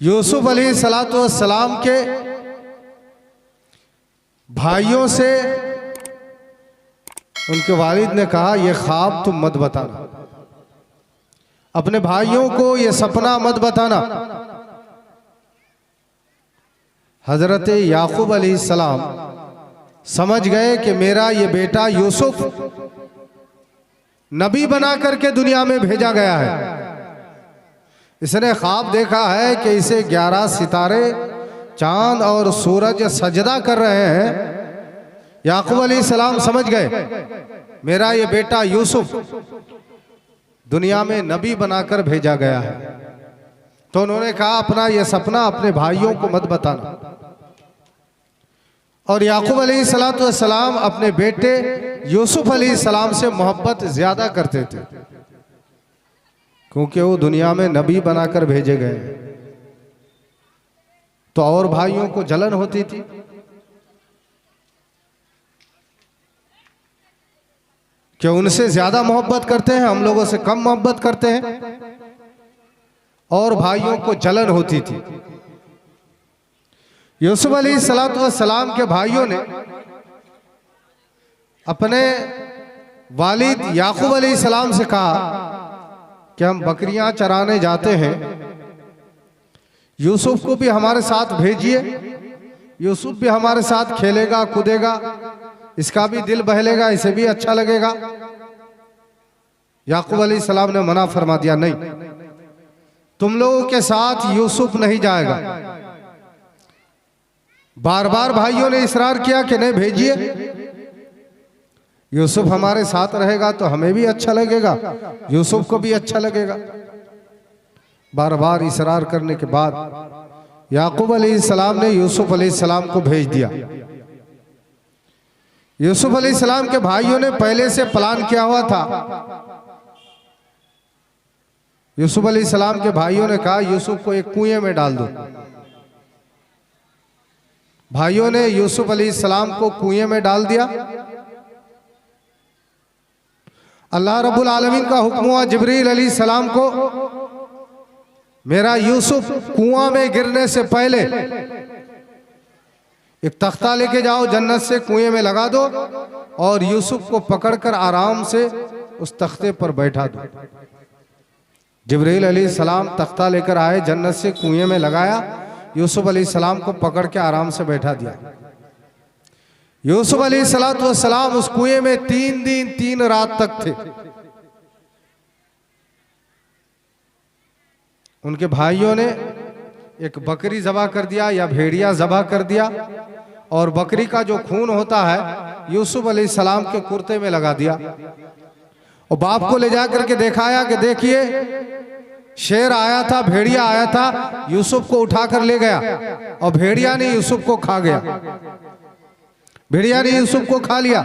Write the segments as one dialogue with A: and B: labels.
A: यूसुफ अलैहिस्सलाम के भाइयों से उनके वालिद ने कहा, यह ख्वाब तुम मत बताना, अपने भाइयों को यह सपना मत बताना। हजरत याकूब अलैहिस्सलाम समझ गए कि मेरा ये बेटा यूसुफ नबी बना करके दुनिया में भेजा गया है। इसने ख्वाब देखा है कि इसे 11 सितारे, चांद और सूरज सजदा कर रहे हैं। याकूब अलैहिस्सलाम समझ गए मेरा ये बेटा यूसुफ दुनिया में नबी बनाकर भेजा गया है। तो उन्होंने कहा, अपना ये सपना अपने भाइयों को मत बताना। और याकूब अलैहिस्सलाम अपने बेटे यूसुफ अलैहिस्सलाम से मोहब्बत ज्यादा करते थे, क्योंकि वो दुनिया में नबी बनाकर भेजे गए। तो और भाइयों को जलन होती थी। कि उनसे ज्यादा मोहब्बत करते हैं, हम लोगों से कम मोहब्बत करते हैं, और भाइयों को जलन होती थी। यूसुफ अलैहिस्सलाम के भाइयों ने अपने वालिद याकूब अलैहिस्सलाम से कहा कि हम बकरियां चराने जाते हैं, यूसुफ को भी हमारे साथ भेजिए, यूसुफ भी हमारे साथ खेलेगा कूदेगा, इसका भी दिल बहलेगा, इसे भी अच्छा लगेगा। याकूब अलैहिस्सलाम ने मना फरमा दिया, नहीं, तुम लोगों के साथ यूसुफ नहीं जाएगा। बार बार भाइयों ने इसरार किया कि नहीं, भेजिए, यूसुफ हमारे साथ रहेगा तो हमें भी अच्छा लगेगा, यूसुफ को भी अच्छा लगेगा। बार बार इसरार करने के बाद याकूब अलैहिस्सलाम ने यूसुफ अलैहिस्सलाम को भेज दिया। यूसुफ अलैहिस्सलाम के भाइयों ने पहले से प्लान किया हुआ था। यूसुफ अलैहिस्सलाम के भाइयों ने कहा, यूसुफ को एक कुएं में डाल दो। भाइयों ने यूसुफ अलैहिस्सलाम को कुएं में डाल दिया। अल्लाह रब्बुल आलमीन का हुक्म हुआ जिब्रील अलैहिस्सलाम को, मेरा यूसुफ कुआं में गिरने से पहले एक तख्ता लेके जाओ, जन्नत से कुएं में लगा दो और यूसुफ को पकड़कर आराम से उस तख्ते पर बैठा दो। जिब्रील अलैहिस्सलाम तख्ता लेकर आए, जन्नत से कुएं में लगाया, यूसुफ अलैहिस्सलाम को पकड़ के आराम से बैठा दिया। यूसुफ अलैहिस्सलाम उस कुएं में 3 दिन 3 रात तक थे। उनके भाइयों ने एक बकरी ज़बह कर दिया या भेड़िया ज़बह कर दिया, और बकरी का जो खून होता है यूसुफ अलैहिस्सलाम के कुर्ते में लगा दिया, और बाप को ले जाकर के दिखाया कि देखिए, शेर आया था, भेड़िया आया था, यूसुफ को उठाकर ले गया, और भेड़िया ने यूसुफ को खा गया, भेड़िया ने यूसुफ को खा लिया।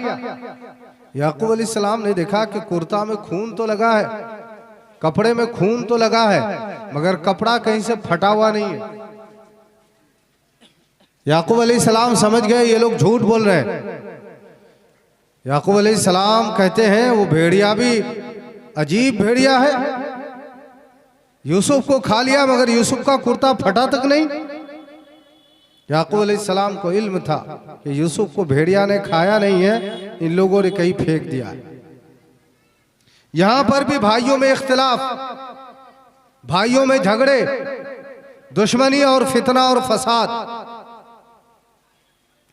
A: याकूब अलैहिस्सलाम ने देखा कि कुर्ता में खून तो लगा है, कपड़े में खून तो लगा है, मगर कपड़ा कहीं से फटा हुआ नहीं है। याकूब अलैहिस्सलाम समझ गए ये लोग झूठ बोल रहे हैं। याकूब अलैहिस्सलाम कहते हैं, वो भेड़िया भी अजीब भेड़िया है, यूसुफ को खा लिया मगर यूसुफ का कुर्ता फटा तक नहीं। याकूब अलैहिस्सलाम को इल्म था कि यूसुफ को भेड़िया ने खाया नहीं है, इन लोगों ने कहीं फेंक दिया है। यहां पर भी भाइयों में इख्तिलाफ, भाइयों में झगड़े, दुश्मनी और फितना और फसाद,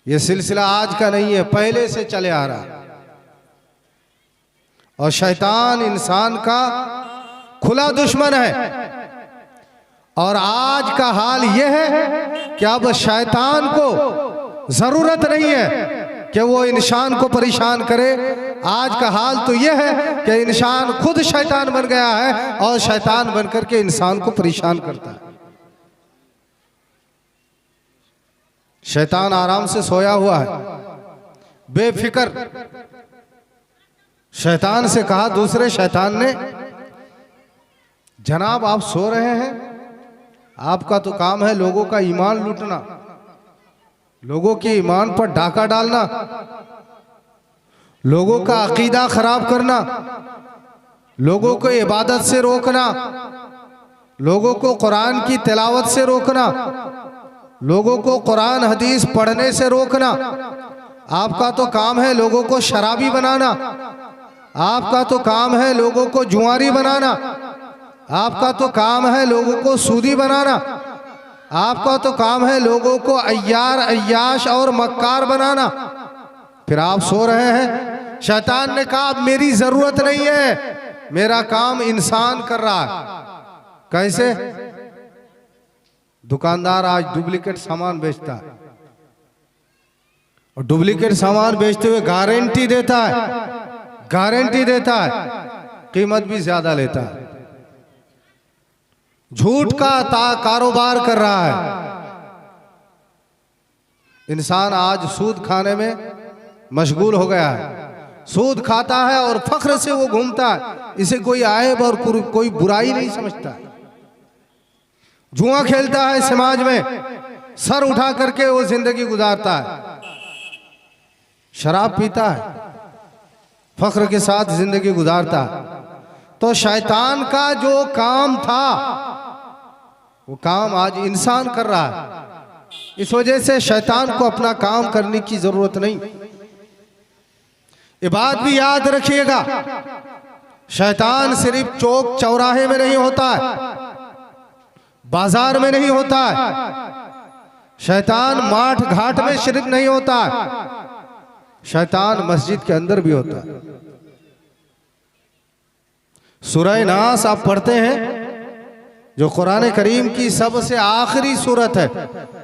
A: यह सिलसिला आज का नहीं है, पहले से चले आ रहा है। और शैतान इंसान का खुला दुश्मन है। और आज का हाल यह है कि अब शैतान को जरूरत नहीं है कि वो इंसान को परेशान करे। आज का हाल तो यह है कि इंसान खुद शैतान बन गया है और शैतान बनकर के इंसान को परेशान करता है। शैतान आराम से सोया हुआ है, बेफिक्र। शैतान से कहा दूसरे शैतान ने, जनाब आप सो रहे हैं, आपका तो काम है लोगों का ईमान लूटना, लोगों के ईमान पर डाका डालना, लोगों का अकीदा खराब करना, लोगों को इबादत से रोकना, लोगों को कुरान की तिलावत से रोकना, लोगों को कुरान हदीस पढ़ने से रोकना। आपका तो काम है लोगों को शराबी बनाना, आपका तो काम है लोगों को जुआरी बनाना, आपका तो काम है लोगों को सूदी बनाना, आपका तो काम है लोगों को अय्यार अय्याश और मक्कार बनाना। फिर आप सो रहे हैं। शैतान ने कहा मेरी जरूरत नहीं है, मेरा काम इंसान कर रहा है। कैसे? दुकानदार आज डुप्लीकेट सामान बेचता है और डुप्लीकेट सामान बेचते हुए गारंटी देता है, गारंटी देता है, कीमत भी ज्यादा लेता है। झूठ का कारोबार कर रहा है। इंसान आज सूद खाने में मशगूल हो गया है, सूद खाता है और फख्र से वो घूमता है, इसे कोई आयब और कोई बुराई नहीं समझता। जुआ खेलता है समाज में, सर उठा करके वो जिंदगी गुजारता है। शराब पीता है, फख्र के साथ जिंदगी गुजारता है। तो शैतान का जो काम था वो काम आज इंसान कर रहा है। इस वजह से शैतान को अपना काम करने की जरूरत नहीं। ये बात भी याद रखिएगा, शैतान सिर्फ चौक चौराहे में नहीं होता है, बाजार में नहीं होता है, शैतान माठ घाट में सिर्फ नहीं होता है, शैतान मस्जिद के अंदर भी होता है। सूरह नास आप पढ़ते हैं, जो कुरान करीम की सबसे आखिरी सूरत है।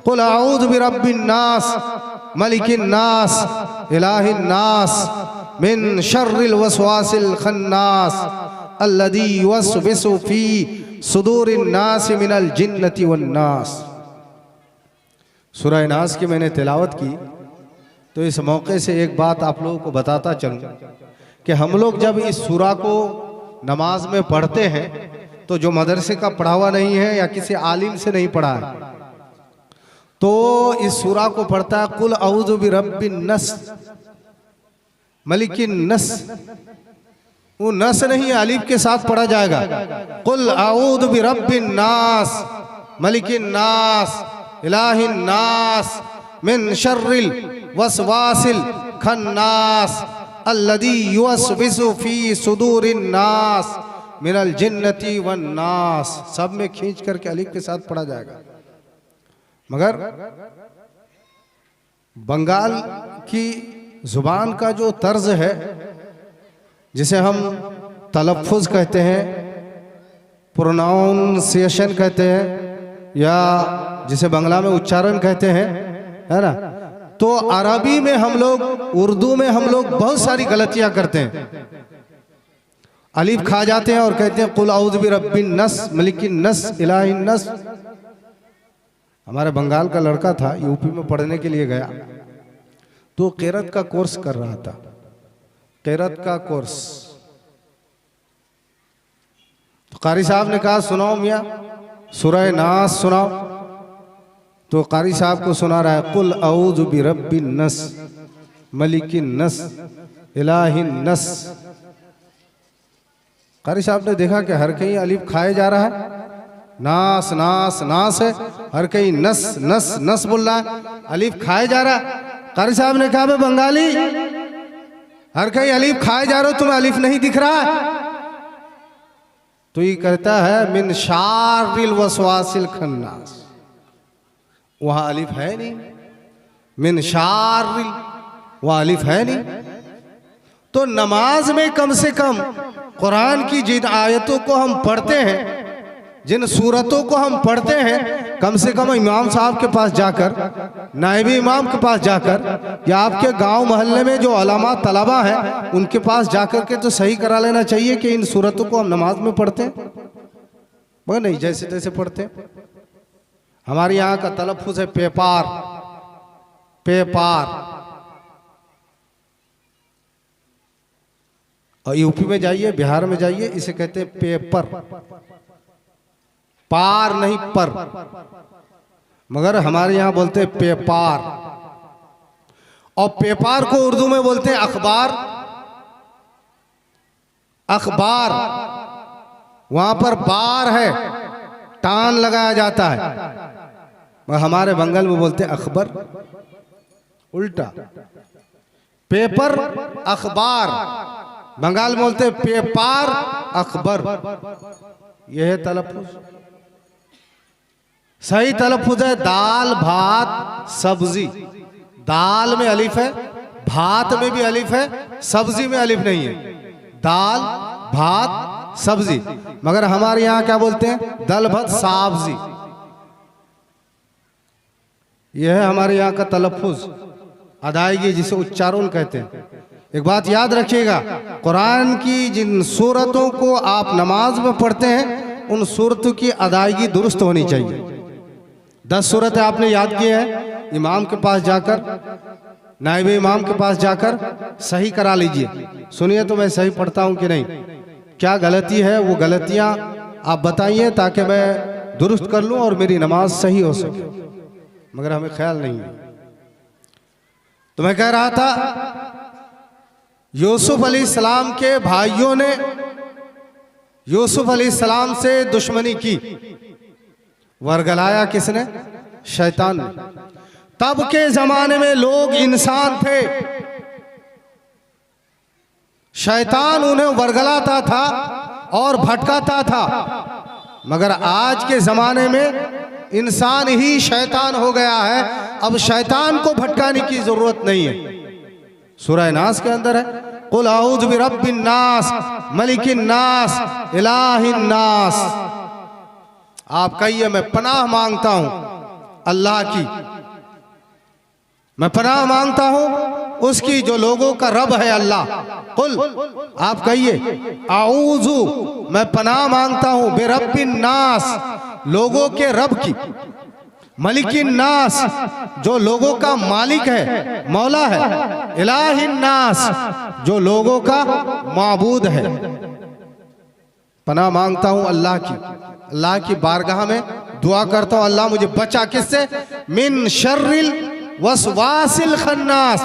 A: कुल अऊज़ु बिरब्बिन नास मलिकिन नास इलाहिन नास मिन शर्रिल वसवासिल खन्नास अल्लज़ी युवस्विसु फी सुदूरिन नास मिनल जिन्नति वन नास। सूरह नास की मैंने तिलावत की तो इस मौके से एक बात आप लोगों को बताता चलूं कि हम लोग जब इस सूरा को नमाज में पढ़ते हैं तो जो मदरसे का पढ़ा हुआ नहीं है या किसी आलिम से नहीं पढ़ा है तो इस सूरा को पढ़ता है कुल अऊज़ु बिरब्बिन नस मलिकिन नस। वो नस नहीं अलीफ के साथ पढ़ा जाएगा। कुल अऊज़ु बिरब्बिन नास मलिकिन नास इलाहिन नास मिन शर्रिल वसवासिल खन्नास अल्लज़ी युवस्विसु फी सुदूरिन नास मिनल जिन्नति वन नास। सब में खींच करके अलीफ के साथ पढ़ा जाएगा। मगर बंगाल की जुबान का जो तर्ज है जिसे हम तलफ़ुज़ कहते हैं, प्रोनाउंसिएशन कहते हैं या जिसे बांग्ला में उच्चारण कहते हैं, है ना, तो अरबी में हम लोग, उर्दू में हम लोग बहुत सारी गलतियां करते हैं। अलीफ खा जाते हैं और कहते हैं कुल अऊज़ु बिरब्बिन नस मलिकिन नस इलाहिन नस। हमारे बंगाल का लड़का था, यूपी में पढ़ने के लिए गया तो क़िरात का कोर्स कर रहा था, क़िरात का कोर्स। तो कारी साहब ने कहा सुनाओ मियाँ सूरह नास सुनाओ। तो कारी साहब को सुना रहा है कुल अऊज़ु बिरब्बिन नस मलिकिन नस इलाहिन नस। कारी साहब ने देखा कि हर कहीं अलीफ खाए जा रहा है, नास नास नास है, हर कहीं नस नस नस बोल रहा है, अलीफ खाए जा रहा है। कारी साहब ने कहा बंगाली हर कहीं अलीफ खाए जा रहे हो, तुम्हें अलीफ नहीं दिख रहा है? तो ये कहता है मिन शारिल वसवासिल खन्नास। वहां अलीफ है नहीं, मिन शारिल वहां अलीफ है नहीं। तो नमाज में कम से कम कुरान की जिन आयतों को हम पढ़ते हैं, जिन सूरतों को हम पढ़ते हैं, कम से कम इमाम साहब के पास जाकर, नायबी इमाम के पास जाकर या आपके गांव मोहल्ले में जो उलमा तलबा हैं उनके पास जाकर के तो सही करा लेना चाहिए कि इन सूरतों को हम नमाज में पढ़ते हैं, मगर नहीं जैसे तैसे पढ़ते हैं। हमारे यहाँ का तलफ़ुज़ है पेपार, पेपार। और यूपी में जाइए, बिहार में जाइए, इसे कहते हैं पेपर, पार नहीं पर, मगर हमारे यहां बोलते हैं पेपार। और पेपार को उर्दू में बोलते हैं अखबार, अखबार। वहां पर बार है, टान लगाया जाता है। हमारे बंगाल में बोलते अखबार, उल्टा। पेपर अखबार, बंगाल में बोलते पेपार अखबार। यह है तलफ्फुज। सही तलफ्फुज है दाल भात सब्जी। दाल में अलिफ है, भात में भी अलिफ है, सब्जी में अलिफ नहीं है। दाल भात सब्जी। मगर हमारे यहाँ क्या बोलते हैं? दल भात सब्जी। यह है हमारे यहाँ का तलफ्फुज, अदायगी, जिसे उच्चारण कहते हैं। एक बात याद रखिएगा, कुरान की जिन सूरतों को आप नमाज में पढ़ते हैं उन सूरतों की अदायगी दुरुस्त होनी चाहिए। 10 सूरतें आपने याद किए हैं, इमाम के पास जाकर, नाइब इमाम के पास जाकर सही करा लीजिए। सुनिए तो मैं सही पढ़ता हूँ कि नहीं, क्या गलती है वो गलतियाँ आप बताइए ताकि मैं दुरुस्त कर लूँ और मेरी नमाज सही हो सके। मगर हमें ख्याल नहीं है। तो मैं कह रहा था, यूसुफ अलैहिस्सलाम के भाइयों ने यूसुफ अलैहिस्सलाम से दुश्मनी की। वर्गलाया किसने? शैतान ने। तब के जमाने में लोग इंसान थे, शैतान उन्हें वर्गलाता था और भटकाता था। मगर आज के जमाने में इंसान ही शैतान हो गया है। अब शैतान को भटकाने की जरूरत नहीं है। सूरह नास के अंदर है, कुल औज़ु बिरब्बिन नास मलिकिन नास इलाहिन नास। आप कहिए मैं पनाह मांगता हूं अल्लाह की, मैं पनाह मांगता हूं उसकी जो लोगों का रब है अल्लाह। कुल, आप कहिए आऊज़ु, मैं पनाह मांगता हूं बिरब्बिन नास, लोगों के रब की, मलिकिन नास, जो लोगों का मालिक है, मौला है, इलाहिन नास, जो लोगों का माबूद है। पनाह मांगता हूं अल्लाह की, अल्लाह की बारगाह में दुआ करता हूं, अल्लाह मुझे बचा किससे? मिन शर्रिल वसवासिल खन्नास।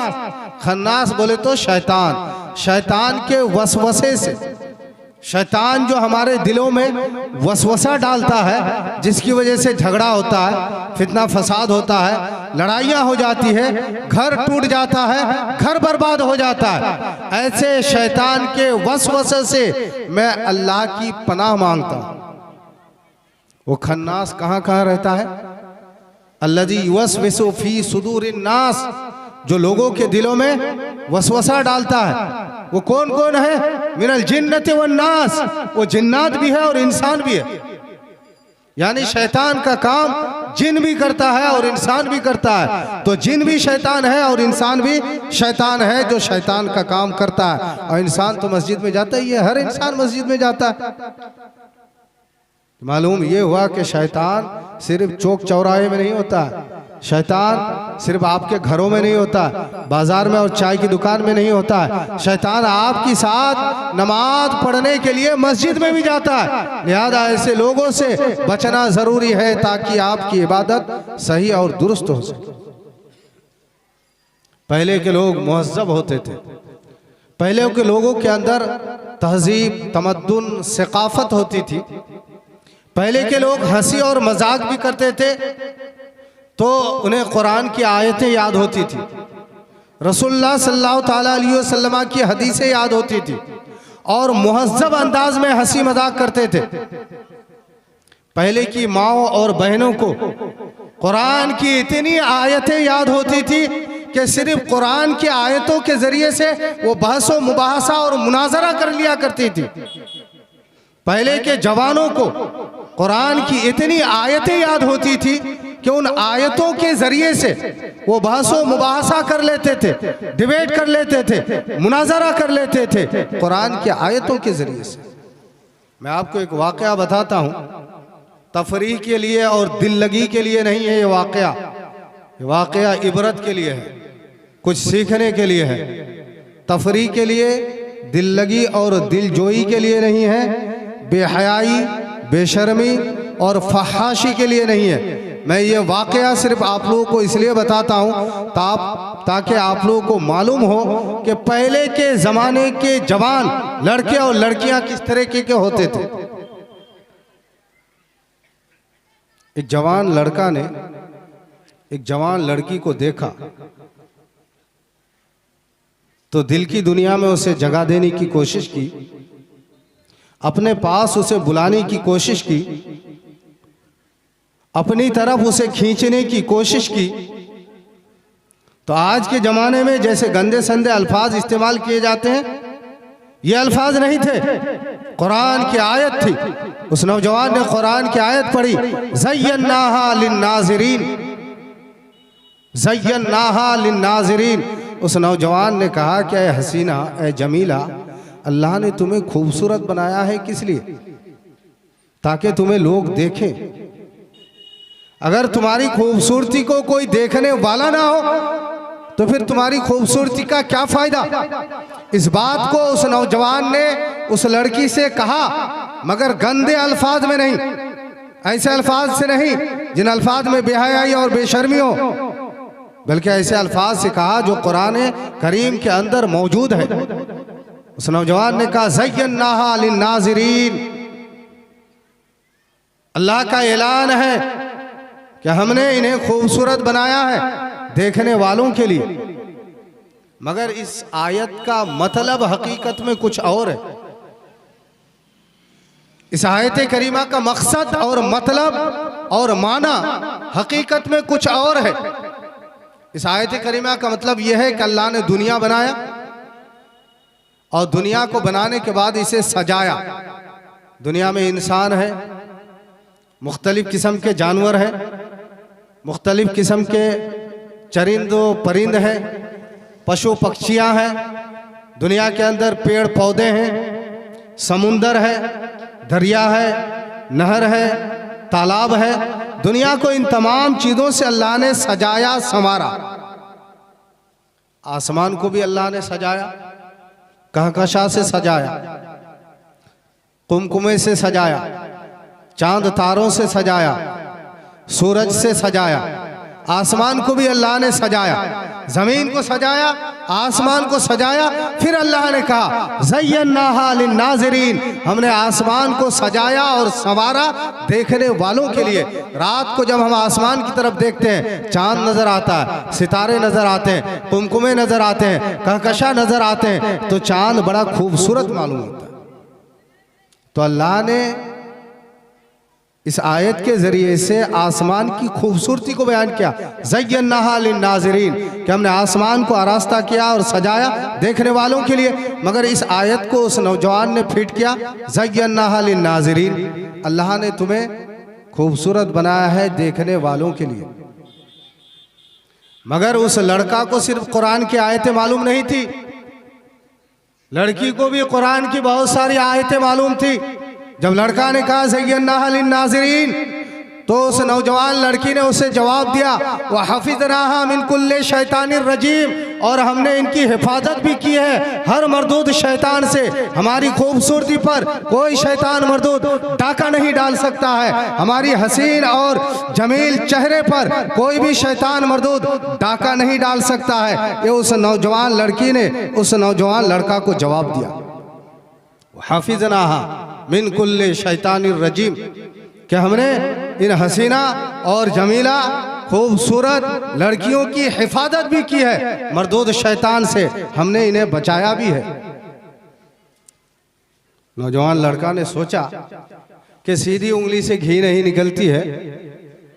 A: खन्नास बोले तो शैतान, शैतान के वसवसे से। शैतान जो हमारे दिलों में वसवसा डालता है, जिसकी वजह से झगड़ा होता है, फितना फसाद होता है, लड़ाइयाँ हो जाती है, घर टूट जाता है, घर बर्बाद हो जाता है। ऐसे शैतान के वसवसे से मैं अल्लाह की पनाह मांगता हूँ। वो खन्नास कहाँ कहाँ रहता है? अल्लज़ी युवस्विसु फी सुदूरिन नास, जो लोगों के दिलों में वसवसा डालता है। वो कौन कौन है? मिनल जिन्नति वन नास, वो जिन्नात भी है और इंसान भी है। यानी शैतान का काम जिन भी करता है और इंसान भी करता है। तो जिन भी शैतान है और इंसान भी शैतान है, जो शैतान का काम करता है। और इंसान तो मस्जिद में जाता ही है, हर इंसान मस्जिद में जाता है। मालूम ये हुआ कि शैतान सिर्फ चौक चौराहे में नहीं होता, शैतान सिर्फ आपके घरों में नहीं होता, बाजार में और चाय की दुकान में नहीं होता है। शैतान आपके साथ नमाज पढ़ने के लिए मस्जिद में भी जाता है। लिहाजा ऐसे लोगों से बचना जरूरी है ताकि आपकी इबादत सही और दुरुस्त हो सके। पहले के लोग मुहज़्ज़ब होते थे, पहले के लोगों के अंदर तहजीब, तमद्दुन, सकाफत होती थी। पहले के लोग हंसी और मजाक भी करते थे तो उन्हें कुरान की आयतें याद होती थी, रसूलुल्लाह सल्लल्लाहु ताला अलैहि वसल्लम की हदीसें याद होती थी और मुहज़्ज़ब अंदाज में हंसी मजाक करते थे। पहले की माओ और बहनों को कुरान की इतनी आयतें याद होती थी कि सिर्फ कुरान की आयतों के जरिए से वो बहस व मुबाहसा और मुनाजरा कर लिया करती थी। पहले के जवानों को कुरान की इतनी आयतें याद होती थी कि उन आयतों के जरिए से वो बहस व मुबाहसा कर लेते थे, डिबेट कर लेते थे, मुनाजरा कर लेते थे कुरान की आयतों के जरिए से। मैं आपको एक वाकया बताता हूँ, तफरीह के लिए और दिल लगी के लिए नहीं है। ये वाकया इबरत के लिए है, कुछ सीखने के लिए है। तफरीह के लिए, दिल लगी और दिलजोई के लिए नहीं है, बेहयाई, बेशर्मी और फहाशी के लिए नहीं है। मैं ये वाकया सिर्फ आप लोगों को इसलिए बताता हूँ ताकि आप लोगों को मालूम हो कि पहले के ज़माने के जवान लड़के और लड़कियां किस तरीके के होते थे। एक जवान लड़का ने एक जवान लड़की को देखा तो दिल की दुनिया में उसे जगह देने की कोशिश की, अपने पास उसे बुलाने की कोशिश की, अपनी तरफ उसे खींचने की कोशिश की। तो आज के ज़माने में जैसे गंदे संदे अल्फाज इस्तेमाल किए जाते हैं, ये अल्फाज नहीं थे, कुरान की आयत थी। उस नौजवान ने कुरान की आयत पढ़ी, ज़य्यन्नाहा लिन्नाज़िरीन, ज़य्यन्नाहा लिन्नाज़िरीन। उस नौजवान ने कहा कि ऐ हसीना, ऐ जमीला, अल्लाह ने तुम्हें खूबसूरत बनाया है किस लिए? ताकि तुम्हें लोग देखें। अगर तुम्हारी खूबसूरती को कोई देखने वाला ना हो तो फिर तुम्हारी खूबसूरती का क्या फायदा? इस बात को उस नौजवान ने उस लड़की से कहा, मगर गंदे अल्फाज में नहीं, ऐसे अल्फाज से नहीं जिन अल्फाज में बेहयाई और बेशर्मी हो, बल्कि ऐसे अल्फाज से कहा जो कुरान करीम के अंदर मौजूद है। उस नौजवान ने कहा, ज़य्यन्नाहा लिन्नाज़िरीन, अल्लाह का ऐलान है कि हमने इन्हें खूबसूरत बनाया है देखने वालों के लिए। मगर इस आयत का मतलब हकीकत में कुछ और है। इस आयत करीमा का मकसद और मतलब और माना हकीकत में कुछ और है। इस आयत करीमा का मतलब यह है कि अल्लाह ने दुनिया बनाया और दुनिया को बनाने के बाद इसे सजाया। दुनिया में इंसान है, मुख्तलिफ किस्म के जानवर हैं, मुख्तलिफ किस्म के चरिंदो परिंद हैं, पशु पक्षियां हैं, दुनिया के अंदर पेड़ पौधे हैं, समुंदर है, दरिया है, नहर है, तालाब है। दुनिया को इन तमाम चीज़ों से अल्लाह ने सजाया संवारा। आसमान को भी अल्लाह ने सजाया, कहकशा से सजाया, कुमकुमे से सजाया, चांद तारों से सजाया, सूरज से सजाया। आसमान को भी अल्लाह ने सजाया, ज़मीन को सजाया, आसमान को सजाया। फिर अल्लाह ने कहा, ज़य्यन्नाहा लिन्नाज़िरीन, हमने आसमान को सजाया और संवारा देखने वालों के लिए। रात को जब हम आसमान की तरफ देखते हैं, चांद नज़र आता है, सितारे नज़र आते हैं, कुमकुमे नज़र आते हैं, कहकशा नज़र आते हैं, तो चांद बड़ा खूबसूरत मालूम होता है। तो अल्लाह ने इस आयत के ज़रिए से आसमान की खूबसूरती को बयान किया, ज़य्यन्नाहा लिन्नाज़िरीन, कि हमने आसमान को आरास्ता किया और सजाया देखने वालों के लिए। मगर इस आयत को उस नौजवान ने फिट किया, ज़य्यन्नाहा लिन्नाज़िरीन, अल्लाह ने तुम्हें खूबसूरत बनाया है देखने वालों के लिए। मगर उस लड़का को सिर्फ कुरान की आयतें मालूम नहीं थी, लड़की को भी कुरान की बहुत सारी आयतें मालूम थी। जब लड़का ने कहा ज़य्यन्नाहा लिन्नाज़िरीन, तो उस नौजवान लड़की ने उसे जवाब दिया, व हफ़िज़नाहा मिन कुल्लि शैतानिर रजीम, और हमने इनकी हिफाजत भी की है हर मरदूद शैतान से। हमारी खूबसूरती पर कोई शैतान मरदूद डाका नहीं डाल सकता है, हमारी हसीन और जमील चेहरे पर कोई भी शैतान मरदूद डाका नहीं डाल सकता है। ये उस नौजवान लड़की ने उस नौजवान लड़का को जवाब दिया, हाफिज़नाहा मिन कुल्लि शैतानिर रजीम, कि हमने इन हसीना और जमीला खूबसूरत लड़कियों की हिफाजत भी की है, मरदूद शैतान से हमने इन्हें बचाया भी है। नौजवान लड़का ने सोचा कि सीधी उंगली से घी नहीं निकलती है,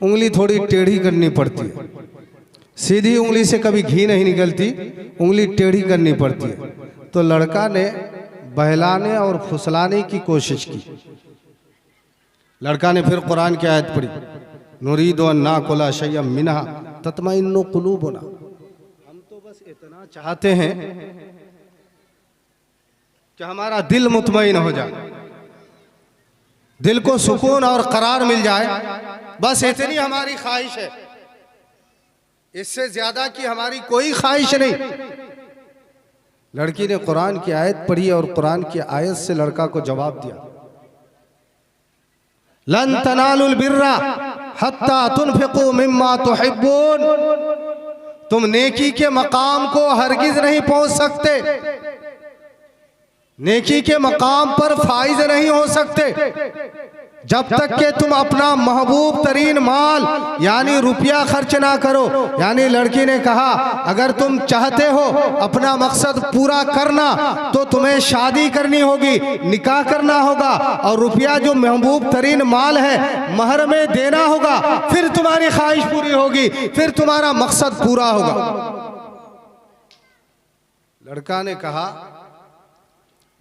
A: उंगली थोड़ी टेढ़ी करनी पड़ती है। सीधी उंगली से कभी घी नहीं निकलती, उंगली टेढ़ी करनी पड़ती है। तो लड़का ने बहलाने और फुसलाने की कोशिश की। लड़का ने फिर कुरान की आयत पढ़ी, नुरीदु अन नाकुला शय्यम मिनहा तत्मइन्नु कुलूबुना, हम तो बस इतना चाहते हैं कि हमारा दिल मुतमईन हो जाए, दिल को सुकून और करार मिल जाए, बस इतनी हमारी ख्वाहिश है, इससे ज्यादा की हमारी कोई ख्वाहिश नहीं। लड़की ने कुरान की आयत पढ़ी और कुरान की आयत से लड़का को जवाब दिया, लन तनालुल बिर्रा हत्ता तुनफिकू मिम्मा तुहिब्बून, तुम नेकी के मकाम को हरगिज नहीं पहुंच सकते, नेकी के मकाम पर फाइज नहीं हो सकते जब तक के तुम अपना महबूब तरीन माल यानी रुपया खर्च ना करो। यानी लड़की ने कहा अगर तुम चाहते हो अपना मकसद पूरा करना तो तुम्हें शादी करनी होगी, निकाह करना होगा और रुपया जो महबूब तरीन माल है महर में देना होगा, फिर तुम्हारी ख्वाहिश पूरी होगी, फिर तुम्हारा मकसद पूरा होगा। लड़का ने कहा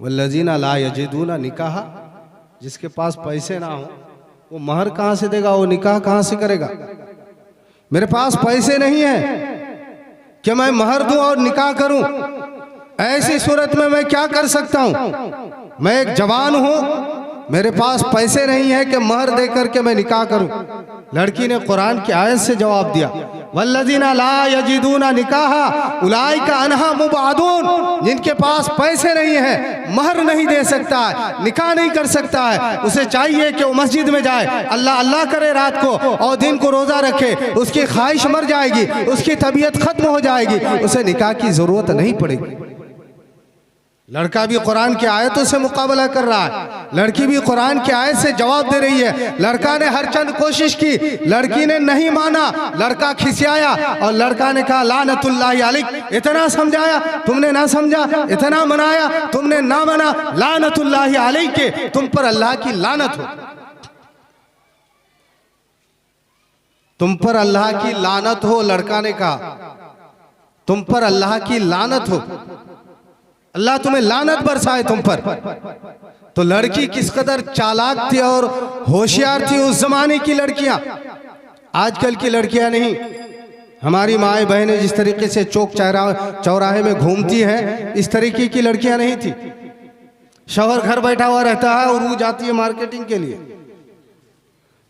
A: वल्लज़ीना ला यजिदूना निकाह, जिसके पास पैसे ना हो वो महर कहां से देगा, वो निकाह कहां से करेगा। मेरे पास पैसे नहीं है कि मैं महर दूं और निकाह करूं, ऐसी सूरत में मैं क्या कर सकता हूं। मैं एक जवान हूं, मेरे पास पैसे नहीं है कि महर दे करके मैं निकाह करूं। लड़की ने कुरान की आयत से जवाब दिया वल्लज़ीना ला यजिदूना निकाह उलाइका अन्हा मुबादून, जिनके पास पैसे नहीं है, महर नहीं दे सकता है, निकाह नहीं कर सकता है, उसे चाहिए कि वो मस्जिद में जाए, अल्लाह अल्लाह करे रात को और दिन को रोजा रखे, उसकी ख्वाहिश मर जाएगी, उसकी तबीयत खत्म हो जाएगी, उसे निकाह की जरूरत नहीं पड़ेगी। लड़का भी कुरान की आयतों से मुकाबला कर रहा है, लड़की भी कुरान की आयत से जवाब दे रही है। लड़का ने हर चंद कोशिश की, लड़की ने नहीं माना, लड़का खिसियाया और लड़का ने कहा लानतुल्लाहि अलैक, इतना समझाया तुमने ना समझा, इतना मनाया तुमने ना मना, लानतुल्लाहि अलैक के, तुम पर अल्लाह की लानत हो, तुम पर अल्लाह की लानत हो। लड़का ने कहा तुम पर अल्लाह की लानत हो, अल्लाह तुम्हें लानत बरसाए तुम पर। तो लड़की किस कदर चालाक थी और होशियार थी उस जमाने की लड़कियां, आजकल की लड़कियां नहीं। हमारी माए बहनें जिस तरीके से चौक चौराहे में घूमती हैं, इस तरीके की लड़कियां नहीं थी। शौहर घर बैठा हुआ रहता है और वो जाती है मार्केटिंग के लिए।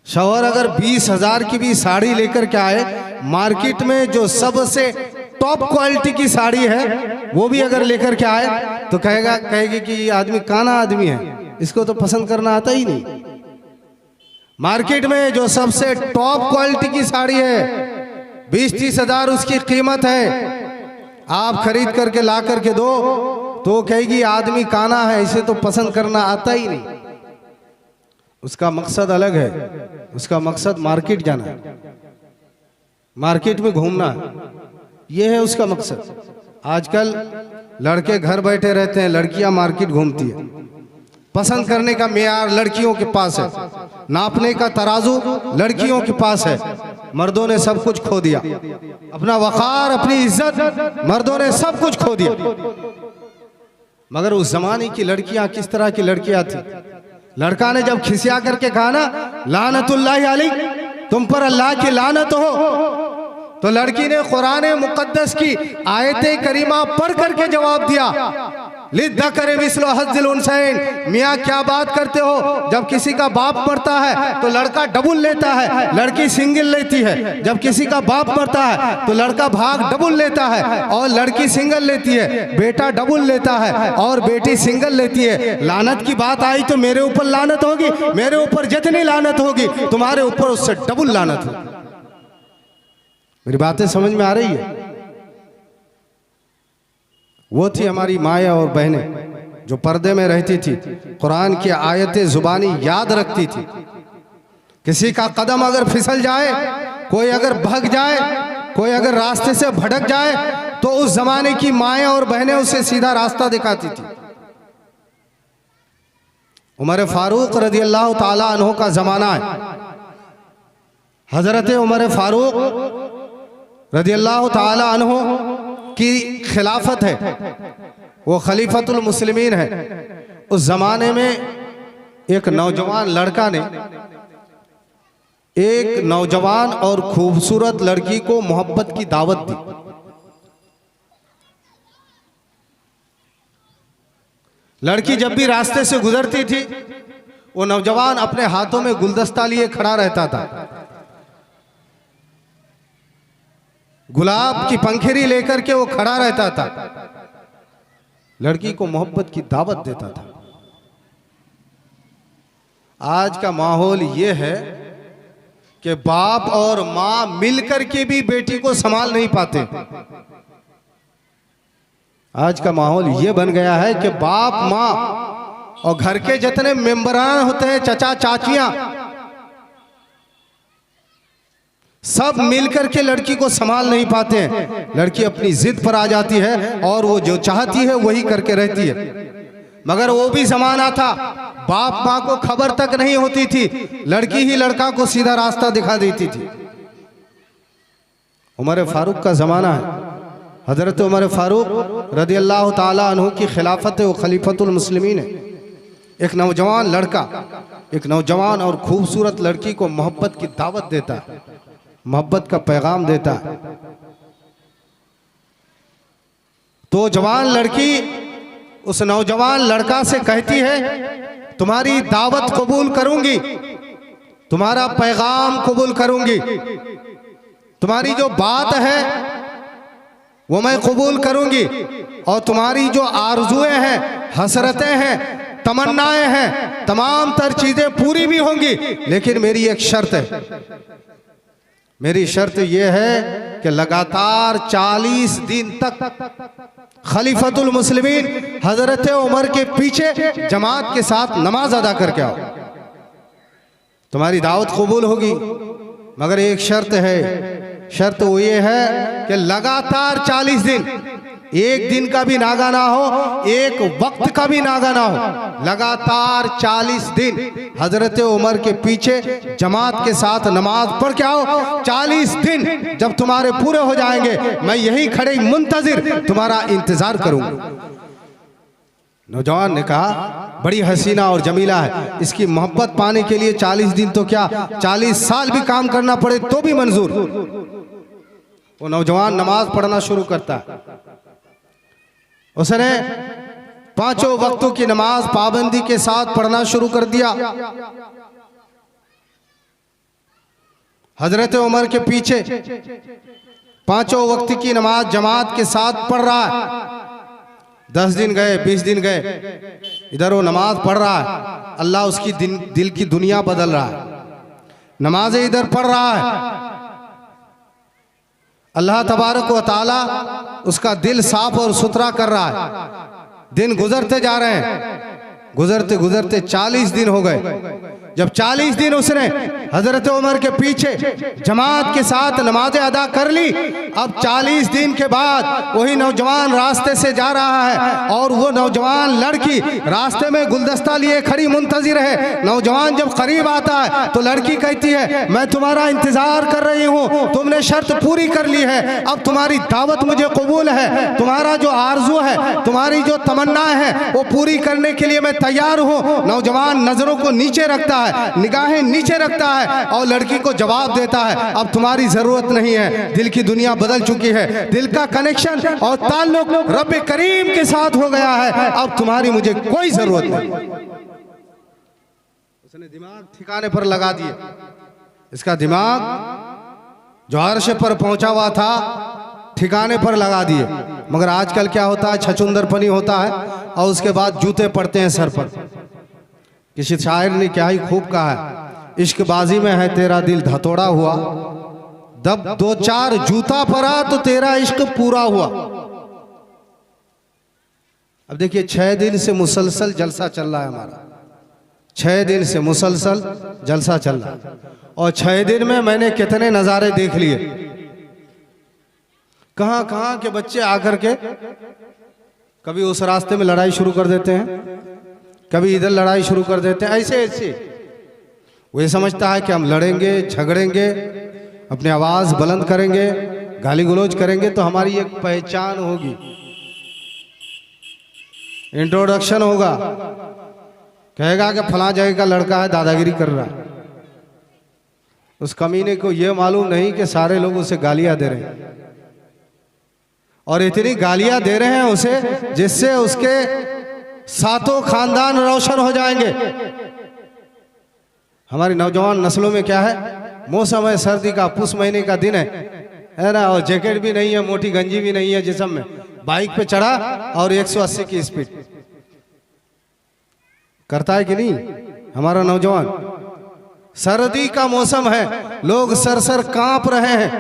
A: शौहर अगर 20,000 की भी साड़ी लेकर के आए, मार्केट में जो सबसे टॉप क्वालिटी की साड़ी है वो भी अगर लेकर के आए तो कहेगी कि ये आदमी काना आदमी है, इसको तो पसंद करना आता ही नहीं। मार्केट में जो सबसे टॉप क्वालिटी की साड़ी है 20-30 हजार उसकी कीमत है, आप खरीद करके ला करके दो तो कहेगी आदमी काना है, इसे तो पसंद करना आता ही नहीं। उसका मकसद अलग है, उसका मकसद मार्केट जाना है, मार्केट में घूमना है, ये है उसका मकसद। आजकल लड़के घर बैठे रहते हैं, लड़कियां मार्केट घूमती है। पसंद करने का मेयार लड़कियों के पास है, नापने का तराजू लड़कियों के पास है। मर्दों ने सब कुछ खो दिया, अपना वक़ार, अपनी इज्जत मर्दों ने सब कुछ खो दिया। मगर उस जमाने की लड़कियां किस तरह की लड़कियां थी। लड़का ने जब खिसिया करके कहा ना लानतुल्लाहि अलैक, तुम पर अल्लाह की लानत हो, तो लड़की ने कुरान मुकद्दस की आयत करीमा पढ़ करके जवाब दिया लिद्दकरि मिस्लु हज़्ज़िल उन्सयैन। मियाँ क्या बात करते हो, जब किसी का बाप मरता है तो लड़का डबल लेता है, लड़की सिंगल लेती है। जब किसी का बाप मरता है तो लड़का भाग डबल लेता है और लड़की सिंगल लेती है, बेटा डबल लेता है और बेटी सिंगल लेती है। लानत की बात आई तो मेरे ऊपर लानत होगी, मेरे ऊपर जितनी लानत होगी तुम्हारे ऊपर उससे डबल लानत होगी। मेरी बातें समझ में आ रही है। वो थी हमारी माया और बहनें जो पर्दे में रहती थी, कुरान की आयतें जुबानी याद रखती थी। किसी का कदम अगर फिसल जाए, कोई अगर भाग जाए, कोई अगर रास्ते से भटक जाए तो उस जमाने की माया और बहनें उसे सीधा रास्ता दिखाती थी। उमर फारूक रज़ी अल्लाह ताला अन्हु का जमाना है। हजरत उमर फारूक रज़ी अल्लाह ताला अन्हु की खिलाफत है, वो खलीफतुल मुस्लिमीन है। उस जमाने में एक नौजवान लड़का ने एक नौजवान और खूबसूरत लड़की को मोहब्बत की दावत दी। लड़की जब भी रास्ते से गुजरती थी वो नौजवान अपने हाथों में गुलदस्ता लिए खड़ा रहता था, गुलाब की पंखुड़ी लेकर के वो खड़ा रहता था, लड़की को मोहब्बत की दावत देता था। आज का माहौल ये है कि बाप और माँ मिलकर के भी बेटी को संभाल नहीं पाते। आज का माहौल ये बन गया है कि बाप माँ और घर के जितने मेंबरान होते हैं, चचा चाचियां, सब मिलकर के लड़की को संभाल नहीं पाते हैं। लड़की अपनी जिद पर आ जाती है और वो जो चाहती है वही करके रहती है। मगर वो भी जमाना था, बाप माँ को खबर तक नहीं होती थी, लड़की ही लड़का को सीधा रास्ता दिखा देती थी। उमर फारूक का जमाना है। हजरत उमर फारूक रदी अल्लाह ताला अन्हु की खिलाफत है, वो खलीफतुल मुस्लिमीन है। एक नौजवान लड़का, एक नौजवान और खूबसूरत लड़की को मोहब्बत की दावत देता है, मोहब्बत का पैगाम देता है। तो जवान लड़की उस नौजवान लड़का से कहती है, तुम्हारी दावत कबूल करूंगी, तुम्हारा पैगाम कबूल करूंगी, तुम्हारी जो बात है वो मैं कबूल करूंगी, और तुम्हारी जो आरजुएं हैं, हसरतें हैं, तमन्नाएं हैं, तमाम तर चीजें पूरी भी होंगी। लेकिन मेरी एक शर्त है, मेरी शर्त यह है कि लगातार 40 दिन तक खलीफतुल मुस्लिमीन हजरत उमर के पीछे जमात के साथ नमाज अदा करके आओ, तुम्हारी दावत कबूल होगी। मगर एक शर्त है, शर्त वो ये है कि लगातार 40 दिन, एक दिन का भी नागा ना हो, एक वक्त का भी नागा ना हो, लगातार 40 दिन हजरत उमर के पीछे जमात के साथ नमाज पढ़ के आओ। 40 दिन जब तुम्हारे पूरे हो जाएंगे, मैं यही खड़े मुंतजिर तुम्हारा इंतजार करूंगा। नौजवान ने कहा, बड़ी हसीना और जमीला है, इसकी मोहब्बत पाने के लिए 40 दिन तो क्या 40 साल भी काम करना पड़े तो भी मंजूर। वो नौजवान नमाज पढ़ना शुरू करता है। उसने 5 वक्तों की नमाज पाबंदी के साथ पढ़ना शुरू कर दिया। हजरत उमर के पीछे 5 वक्त की नमाज जमात के साथ पढ़ रहा है। 10 दिन गए, 20 दिन गए, इधर वो नमाज पढ़ रहा है, अल्लाह उसकी दिल की दुनिया बदल रहा है। नमाज़ें इधर पढ़ रहा है, अल्लाह तबारक व तआला उसका दिल साफ और सुथरा कर रहा है। दिन गुजरते जा रहे हैं, गुजरते गुजरते 40 दिन हो गए। जब 40 दिन उसने हजरत उमर के पीछे जमात के साथ नमाजें अदा कर ली, अब 40 दिन के बाद वही नौजवान रास्ते से जा रहा है और वो नौजवान लड़की रास्ते में गुलदस्ता लिए खड़ी मुंतजिर है। नौजवान जब करीब आता है तो लड़की कहती है, मैं तुम्हारा इंतजार कर रही हूँ, तुमने शर्त पूरी कर ली है, अब तुम्हारी दावत मुझे कबूल है, तुम्हारा जो आरजू है, तुम्हारी जो तमन्ना है वो पूरी करने के लिए मैं तैयार हूँ। नौजवान नजरों को नीचे रखता है, निगाहें नीचे रखता है और लड़की को जवाब देता है, अब तुम्हारी जरूरत नहीं है, दिल की दुनिया बदल चुकी है, दिल का कनेक्शन और ताल्लुक रब करीम के साथ हो गया है, अब तुम्हारी मुझे कोई जरूरत नहीं। उसने दिमाग ठिकाने पर लगा दिया। इसका दिमाग जो अर्श पर पहुंचा हुआ था ठिकाने पर लगा दिए। मगर आजकल क्या होता है, छछुंदरपनी होता है और उसके बाद जूते पड़ते हैं सर पर। किसी शायर ने क्या ही खूब कहा है, इश्कबाजी में है तेरा दिल धतोड़ा हुआ, जब 2-4 जूता पड़ा तो तेरा इश्क पूरा हुआ। अब देखिए 6 दिन से मुसलसल जलसा चल रहा है हमारा, 6 दिन से मुसलसल जलसा चल रहा है और 6 दिन में मैंने कितने नज़ारे देख लिए। कहां कहां के बच्चे आकर के कभी उस रास्ते में लड़ाई शुरू कर देते हैं, कभी इधर लड़ाई शुरू कर देते हैं। ऐसे ऐसे वो ये समझता है कि हम लड़ेंगे, झगड़ेंगे, अपनी आवाज़ बुलंद करेंगे, गाली गलौज करेंगे तो हमारी एक पहचान होगी, इंट्रोडक्शन होगा, कहेगा कि फलां जगह का लड़का है, दादागिरी कर रहा है। उस कमीने को ये मालूम नहीं कि सारे लोग उसे गालियां दे रहे हैं और इतनी गालियां दे रहे हैं उसे जिससे उसके सातों खानदान रोशन हो जाएंगे। हमारी नौजवान नस्लों में क्या है, मौसम है सर्दी का, पुस महीने का दिन है ना, और जैकेट भी नहीं है, मोटी गंजी भी नहीं है जिस्म में, बाइक पे चढ़ा और 180 की स्पीड करता है कि नहीं हमारा नौजवान। सर्दी का मौसम है, लोग सरसर कांप रहे हैं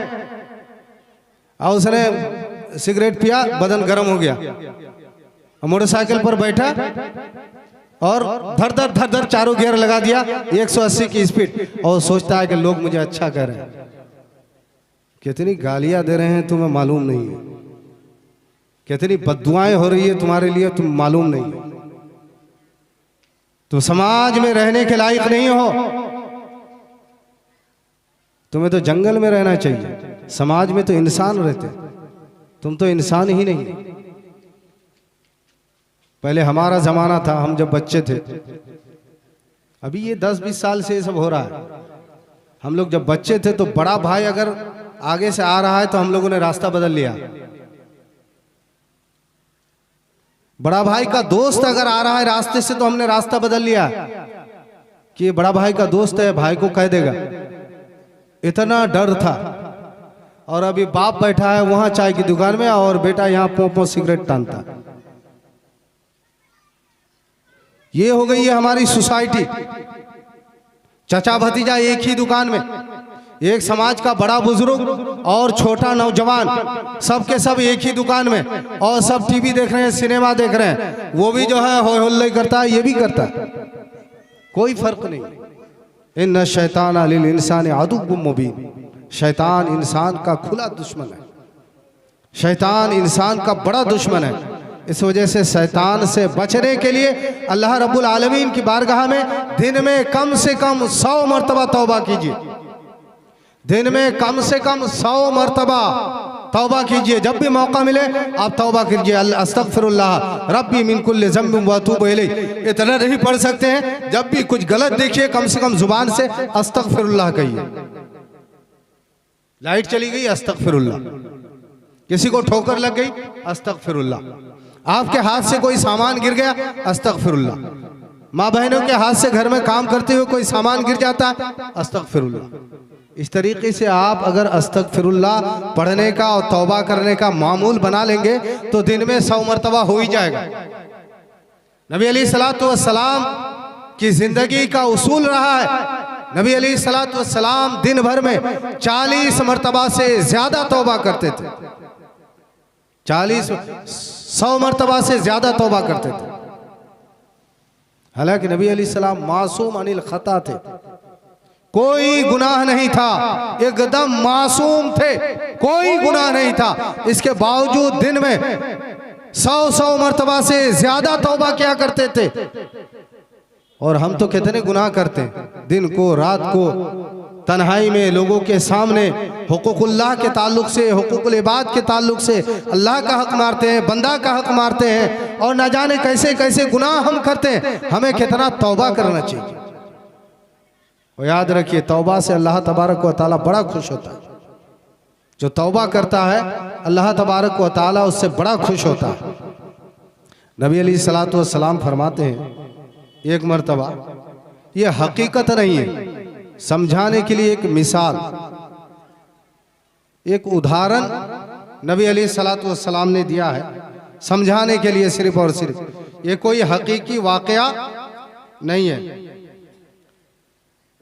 A: और उसने सिगरेट पिया, बदन गर्म हो गया, मोटरसाइकिल पर बैठा, और धर धर धर धर चारों गियर लगा दिया 180 की स्पीड, और सोचता है कि लोग मुझे अच्छा कह रहे हैं। कितनी गालियां दे रहे हैं तुम्हें मालूम नहीं है, कितनी बद्दुआएं हो रही है तुम्हारे लिए तुम मालूम नहीं है। तुम समाज में रहने के लायक नहीं हो, तुम्हें तो जंगल में रहना चाहिए, समाज में तो इंसान रहते, तुम तो इंसान ही नहीं। पहले हमारा जमाना था, हम जब बच्चे थे, अभी ये 10-20 साल से ये सब हो रहा है। हम लोग जब बच्चे थे तो बड़ा भाई अगर आगे से आ रहा है तो हम लोगों ने रास्ता बदल लिया। बड़ा भाई का दोस्त अगर आ रहा है रास्ते से तो हमने रास्ता बदल लिया कि ये बड़ा भाई का दोस्त है, भाई को कह देगा। इतना डर था। और अभी बाप बैठा है वहां चाय की दुकान में और बेटा यहाँ पोंपो सिगरेट टानता। ये हो गई है हमारी सोसाइटी। चचा भतीजा एक ही दुकान में, एक समाज का बड़ा बुजुर्ग और छोटा नौजवान सबके सब एक ही दुकान में, और सब टीवी देख रहे हैं, सिनेमा देख रहे हैं। वो भी जो है हो हल्ले करता है, ये भी करता है, कोई फर्क नहीं। इन्ना शैतान लिल इंसान अदुव्वुम मुबीन, शैतान इंसान का खुला दुश्मन है, शैतान इंसान का बड़ा दुश्मन है। इस वजह से शैतान से बचने के लिए अल्लाह रब्बुल आलमीन की बारगाह में दिन में कम से कम 100 मरतबा तौबा कीजिए। दिन में कम से कम 100 मरतबा तौबा कीजिए। जब भी मौका मिले आप तौबा कीजिए। अस्तगफिरुल्लाह रब्बी मिन कुल्लि ज़ंबिन व अतूबु इलैह। इतना नहीं पढ़ सकते हैं, जब भी कुछ गलत देखिए कम से कम जुबान से अस्तगफिरुल्लाह कहिए। लाइट चली गई, अस्तगफिरुल्लाह। किसी को ठोकर लग गई, अस्तगफिरुल्लाह। आपके हाथ से कोई सामान गिर गया, अस्तगफिरुल्लाह। माँ बहनों के हाथ से घर में काम करते हुए कोई सामान गिर जाता है, अस्तगफिरुल्लाह। इस तरीके से आप अगर अस्तगफिरुल्लाह पढ़ने का और तौबा करने का मामूल बना लेंगे तो दिन में 100 मरतबा हो ही जाएगा। नबी अलैहिस्सलातु वस्सलाम की जिंदगी का उसूल रहा है, नबी अलैहिस्सलातु वस्सलाम दिन भर में 40 मरतबा से ज्यादा तौबा करते थे। 100 मरतबा से ज्यादा तौबा करते थे। हालांकि नबी अलैहिस्सलाम मासूम अनिल खता थे, कोई गुनाह नहीं था, एकदम मासूम थे, कोई गुनाह नहीं था। इसके बावजूद दिन में 100 मरतबा से ज्यादा तौबा क्या करते थे। और हम तो कितने गुनाह करते हैं, दिन को रात को तन्हाई में लोगों के सामने हुकूकुल्लाह के ताल्लुक से, हुकूकुल इबाद के ताल्लुक से अल्लाह का हक मारते हैं, बंदा का हक मारते हैं, और न जाने कैसे कैसे गुनाह हम करते हैं। हमें कितना तौबा करना चाहिए। और याद रखिए, तौबा से अल्लाह तबारक व तआला बड़ा खुश होता है। जो तौबा करता है अल्लाह तबारक व तआला उससे बड़ा खुश होता है। नबी अलैहिस्सलातु वस्सलाम फरमाते हैं, एक मरतबा, ये हकीकत नहीं है, समझाने के लिए एक मिसाल, एक उदाहरण नबी अलैहिस्सलातु वस्सलाम ने दिया है समझाने के लिए, सिर्फ और सिर्फ। ये कोई हकीकी वाकया नहीं है।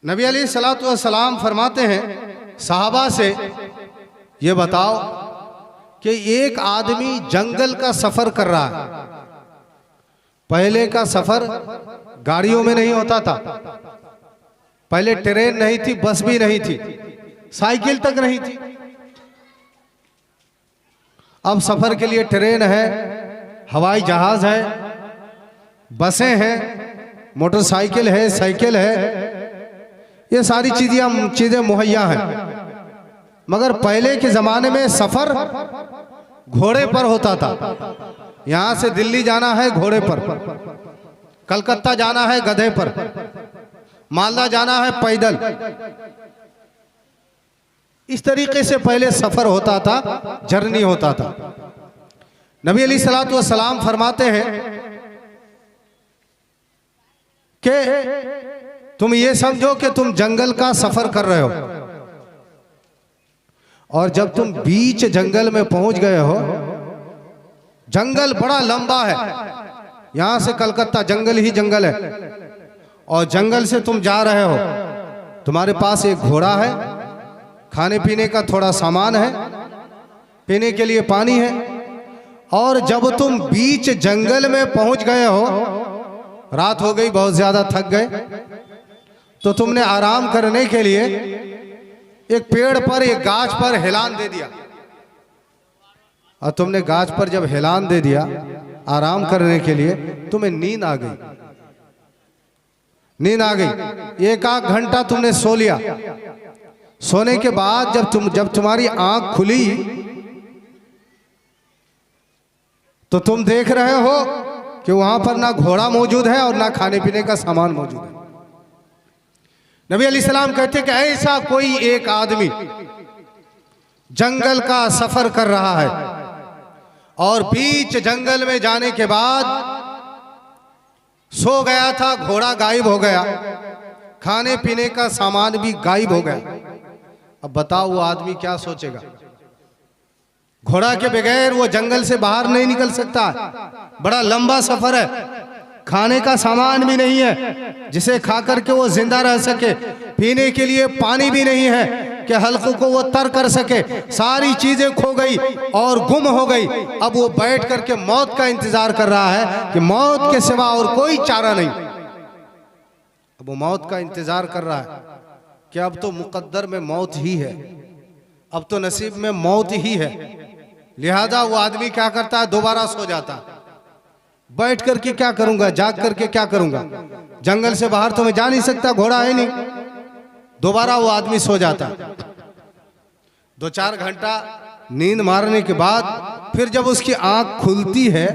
A: नबी अलैहिस्सलातु वस्सलाम फरमाते हैं सहाबा से, ये बताओ कि एक आदमी जंगल का सफर कर रहा है। पहले का सफर गाड़ियों में नहीं होता था, पहले ट्रेन नहीं थी, बस भी नहीं थी, साइकिल तक नहीं थी। अब सफर के लिए ट्रेन है, हवाई जहाज है, बसें हैं, मोटरसाइकिल है, साइकिल है, ये सारी चीजें मुहैया हैं। मगर पहले के जमाने में सफर घोड़े पर होता था। यहां से दिल्ली जाना है घोड़े पर, कलकत्ता जाना है गधे पर, मालदा जाना है पैदल। इस तरीके से पहले सफर होता था, जर्नी होता था। नबी अलैहिस्सलातु वस्सलाम फरमाते हैं कि तुम ये समझो कि तुम जंगल का सफर कर रहे हो, और जब तुम बीच जंगल में पहुंच गए हो, जंगल बड़ा लंबा है, यहां से कलकत्ता जंगल ही जंगल है, और जंगल से तुम जा रहे हो, तुम्हारे पास एक घोड़ा है, खाने पीने का थोड़ा सामान है, पीने के लिए पानी है, और जब तुम बीच जंगल में पहुंच गए हो, रात हो गई, बहुत ज्यादा थक गए, तो तुमने आराम करने के लिए एक पेड़ पर, एक गाछ पर हिलान दे दिया। और तुमने गाछ पर जब हिलान दे दिया आराम करने के लिए, तुम्हें नींद आ गई। नींद आ गई, एक आध घंटा तुमने सो लिया। सोने के बाद जब तुम्हारी आंख खुली तो तुम देख रहे हो कि वहां पर ना घोड़ा मौजूद है और ना खाने पीने का सामान मौजूद है। नबी अलैहिस्सलाम कहते कि ऐसा कोई एक आदमी जंगल का सफर कर रहा है और बीच जंगल में जाने के बाद सो गया था, घोड़ा गायब हो गया, खाने पीने का सामान भी गायब हो गया। अब बताओ वो आदमी क्या सोचेगा? घोड़ा के बगैर वो जंगल से बाहर नहीं निकल सकता, बड़ा लंबा सफर है, खाने का सामान भी नहीं है जिसे खा करके वो जिंदा रह सके, पीने के लिए पानी भी नहीं है कि हल्कों को वो तर कर सके, सारी चीजें खो गई और गुम हो गई। अब वो बैठ करके मौत का इंतजार कर रहा है कि मौत के सिवा और कोई चारा नहीं। अब वो मौत का इंतजार कर रहा है कि अब तो मुकद्दर में मौत ही है, अब तो नसीब में मौत ही है। लिहाजा वो आदमी क्या करता है, दोबारा सो जाता। बैठ करके क्या करूंगा, जाग करके क्या करूंगा, जंगल से बाहर तो मैं जा नहीं सकता, घोड़ा है नहीं। दोबारा वो आदमी सो जाता। 2-4 घंटा नींद मारने के बाद फिर जब उसकी आंख खुलती है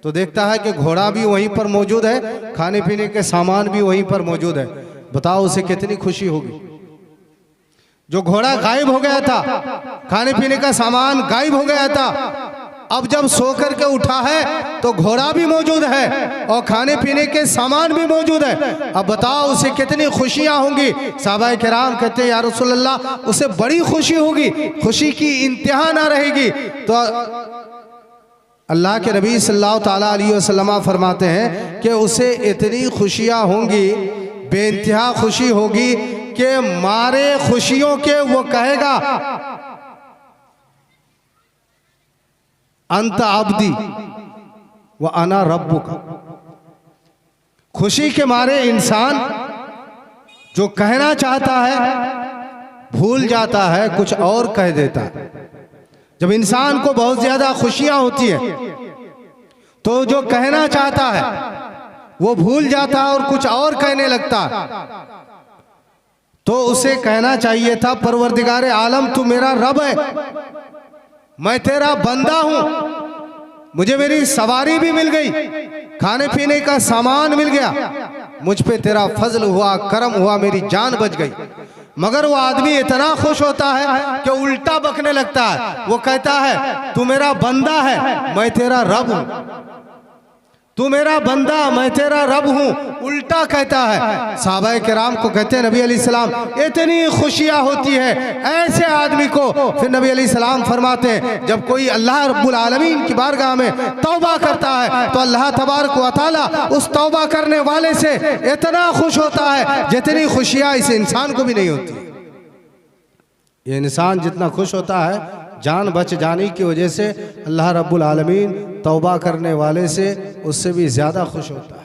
A: तो देखता है कि घोड़ा भी वहीं पर मौजूद है, खाने पीने के सामान भी वहीं पर मौजूद है। बताओ उसे कितनी खुशी होगी। जो घोड़ा गायब हो गया था, खाने पीने का सामान गायब हो गया था, अब जब सो करके उठा है तो घोड़ा भी मौजूद है और खाने पीने के सामान भी मौजूद है। अब बताओ उसे कितनी खुशियां होंगी। सहाबाए किराम कहते हैं या रसूल अल्लाह, उसे बड़ी खुशी होगी, खुशी की इंतहा ना रहेगी। तो अल्लाह के नबी सल्लल्लाहु ताला अलैहि वसल्लम फरमाते हैं कि उसे इतनी खुशियां होंगी, बेइंतहा खुशी होगी कि मारे खुशियों के वो कहेगा अंत अब्दी व अना रब्बुका। खुशी के मारे इंसान जो कहना चाहता है भूल जाता है, कुछ और कह देता है। जब इंसान को बहुत ज्यादा खुशियां होती है तो जो कहना चाहता है वो भूल जाता है और कुछ और कहने लगता है। तो उसे कहना चाहिए था, परवरदिगारे आलम तू मेरा रब है, मैं तेरा बंदा हूं, मुझे मेरी सवारी भी मिल गई, खाने पीने का सामान मिल गया, मुझ पे तेरा फजल हुआ, करम हुआ, मेरी जान बच गई। मगर वो आदमी इतना खुश होता है कि उल्टा बकने लगता है। वो कहता है तू मेरा बंदा है, मैं तेरा रब हूं, तू मेरा बंदा, मैं तेरा रब हूं, उल्टा कहता है। सहाबाए किराम को कहते हैं नबी अलैहिस्सलाम इतनी खुशियां होती है ऐसे आदमी को। फिर नबी अलैहिस्सलाम फरमाते हैं जब कोई अल्लाह रब्बुल आलमीन की बारगाह में तौबा करता है तो अल्लाह तबारक व तआला उस तौबा करने वाले से इतना खुश होता है जितनी खुशियां इस इंसान को भी नहीं होती। ये इंसान जितना खुश होता है जान बच जाने की वजह से, अल्लाह रब्बुल आलमीन तौबा करने वाले से उससे भी ज़्यादा खुश होता है।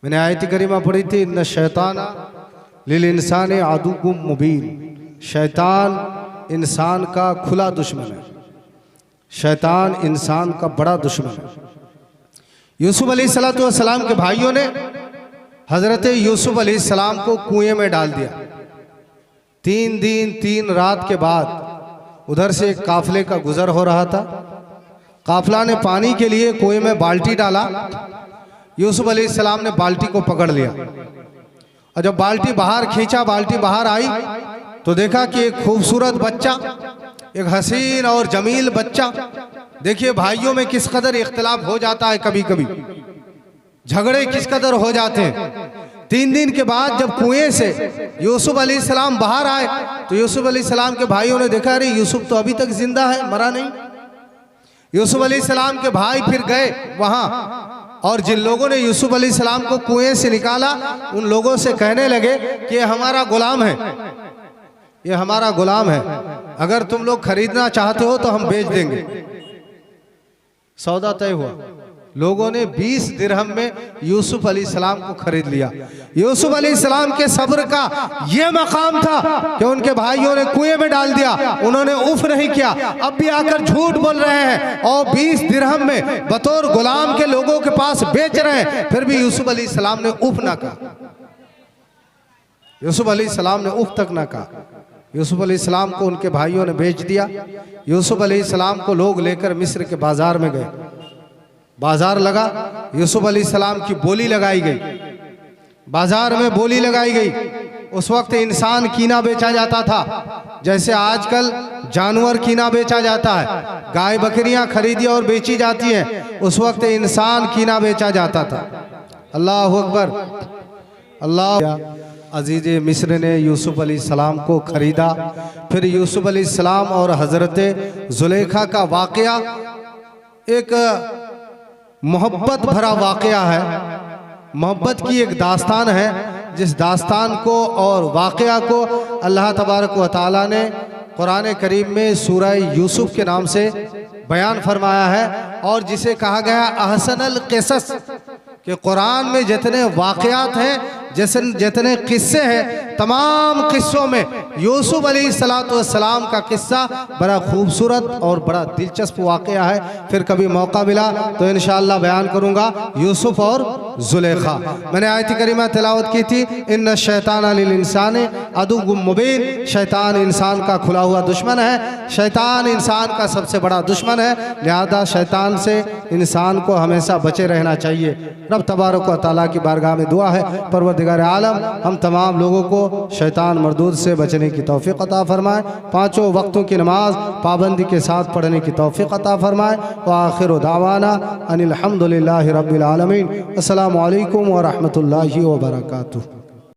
A: मैंने आयत करीमा पढ़ी थी, न शैताना लिल इंसान आदुकुम मुबीन। शैतान इंसान का खुला दुश्मन है, शैतान इंसान का बड़ा दुश्मन है। यूसुफ अलैहिस्सलातु वस्सलाम के भाइयों ने हज़रत यूसुफ अलैहिस्सलाम को कुएं में डाल दिया। 3 दिन 3 रात के बाद उधर से एक काफले का गुजर हो रहा था। काफला ने पानी के लिए कुएं में बाल्टी डाला। यूसुफ अलैहिस्सलाम ने बाल्टी को पकड़ लिया और जब बाल्टी बाहर खींचा, बाल्टी बाहर आई तो देखा कि एक खूबसूरत बच्चा, एक हसीन और जमील बच्चा। देखिए भाइयों में किस कदर इख्तिलाफ हो जाता है, कभी कभी झगड़े किस कदर हो जाते हैं। 3 दिन के बाद जब कुएं से यूसुफ अलैहिस्सलाम बाहर आए तो यूसुफ अलैहिस्सलाम के भाइयों ने देखा अरे यूसुफ तो अभी तक जिंदा है, मरा नहीं। यूसुफ अलैहिस्सलाम के भाई फिर गए वहां और जिन लोगों ने यूसुफ अलैहिस्सलाम को कुएं से निकाला उन लोगों से कहने लगे कि ये हमारा गुलाम है, ये हमारा गुलाम है, अगर तुम लोग खरीदना चाहते हो तो हम बेच देंगे। सौदा तय हुआ। लोगों ने 20 दिरहम में यूसुफ अलैहिस्सलाम को खरीद लिया। यूसुफ अलैहिस्सलाम के सब्र का यह मकाम था कि उनके भाइयों ने कुएं में डाल दिया, उन्होंने उफ नहीं किया। अब भी आकर झूठ बोल रहे हैं और 20 दिरहम में बतौर गुलाम के लोगों के पास बेच रहे हैं, फिर भी यूसुफ अलैहिस्सलाम ने उफ ना कहा। यूसुफ अलैहिस्सलाम ने उफ तक ना कहा। यूसुफ अलैहिस्सलाम को उनके भाइयों ने बेच दिया। यूसुफ अलैहिस्सलाम को लोग लेकर मिस्र के बाजार में गए। बाजार लगा, यूसुफ अलैहिस्सलाम की बोली लगाई गई, बाजार में बोली लगाई गई। उस वक्त इंसान कीना बेचा जाता था, जैसे आजकल जानवर कीना बेचा जाता है, गाय बकरियां खरीदी और बेची जाती हैं। उस वक्त इंसान कीना बेचा जाता था। अल्लाह अकबर, अल्लाह। अजीज मिस्र ने यूसुफ अलैहिस्सलाम को खरीदा। फिर यूसुफ अलैहिस्सलाम और हज़रत ज़ुलेखा का वाक़या एक मोहब्बत भरा वाक़या है, मोहब्बत की एक दास्तान है, जिस दास्तान को और वाक़या को अल्लाह तबारक व तआला ने कुरान करीम में सूरह यूसुफ के नाम से बयान फरमाया है, और जिसे कहा गया अहसनल क़िसस, कि कुरान में जितने वाक़यात हैं, जितने किस्से हैं, तमाम किस्सों में यूसुफ अलैहिस्सलाम का किस्सा बड़ा खूबसूरत और बड़ा दिलचस्प वाक़या है। फिर कभी मौका मिला तो इंशाअल्लाह बयान करूँगा यूसुफ और ज़ुलेखा। मैंने आयत करीमा तिलावत की थी, इन्न शैतान लिल इंसान अदुव्वुम मुबीन, शैतान इंसान का खुला हुआ दुश्मन है, शैतान इंसान का सबसे बड़ा दुश्मन है, लिहाजा शैतान से इंसान को हमेशा बचे रहना चाहिए। रब तबारक व तआला की बारगाह में दुआ है, परवरदिगार आलम हम तमाम लोगों को शैतान मरदूद से बचने की तौफीक अता फरमाए, पाँचों वक्तों की नमाज पाबंदी के साथ पढ़ने की तौफीक अता फरमाए। व आखिर दावाना अनिल हम्दुलिल्लाहि रब्बिल आलमीन। अस्सलामु अलैकुम व रहमतुल्लाहि व बरकातुहू।